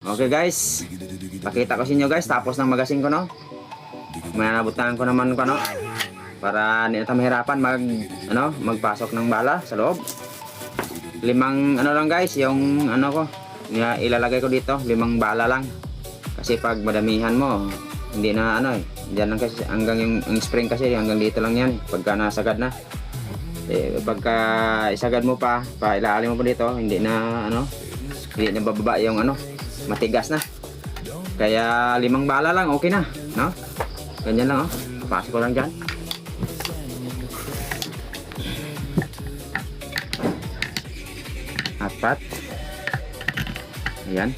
Okay guys, pakita ko sa inyo guys, tapos ng magasin ko no. Manabutan ko naman ko no. Para hindi na tayo mahirapan magpasok ng bala sa loob. 5 lang guys, yung ko, ilalagay ko dito, 5 bala lang. Kasi pag madamihan mo, hindi na diyan lang kasi hanggang yung spring kasi hanggang dito lang yan pagka nasagad na. Pagka isagad mo pa ilalim mo pa dito, hindi na hindi na bababa yung matigas na. Kaya 5 bala lang okay na, no? Ganyan lang pasok ko lang diyan. Apat. Ayan.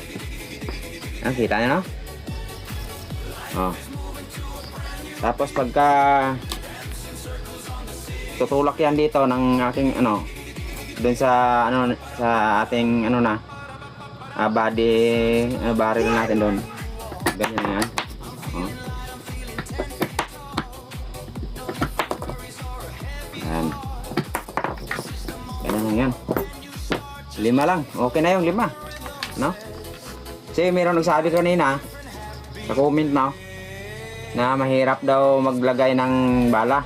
Kita nyo no? Tapos pagka tutulak yan dito ng aking dun sa sa ating body barrel natin doon. Ganyan na yan. Ayan. Ganyan lang yan. 5 lang. Okay na yung 5. No? Kasi mayroon nagsabi kanina sa comment na mahirap daw maglagay ng bala.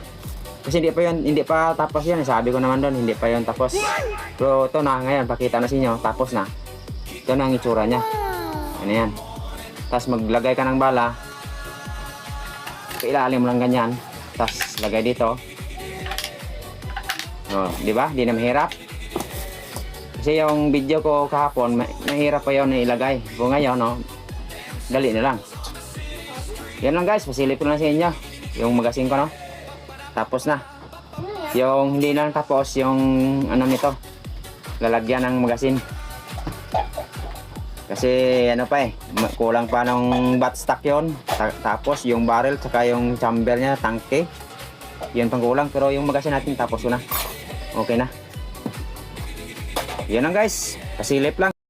Kasi hindi pa tapos yan. Sabi ko naman doon, hindi pa yun tapos. Pero ito na ngayon, pakita na sa inyo, tapos na. Ito na ang itsura niya. Ano yan. Tapos maglagay ka ng bala. Ilalim mo lang ganyan. Tapos lagay dito. Di ba? Di na mahirap. Kasi yung video ko kahapon, mahirap pa yun na ilagay. Kung ngayon, dali na lang. Yan lang guys, pasilip ko lang sa inyo. Yung magasin ko, tapos na. Yung hindi na tapos, yung nito, lalagyan ng magasin. Kasi kulang pa ng buttstock yun. Tapos yung barrel, saka yung chamber niya, tangke. Yun pang kulang, pero yung magasin natin tapos ko na. Okay na. Yan lang guys, pasilip lang.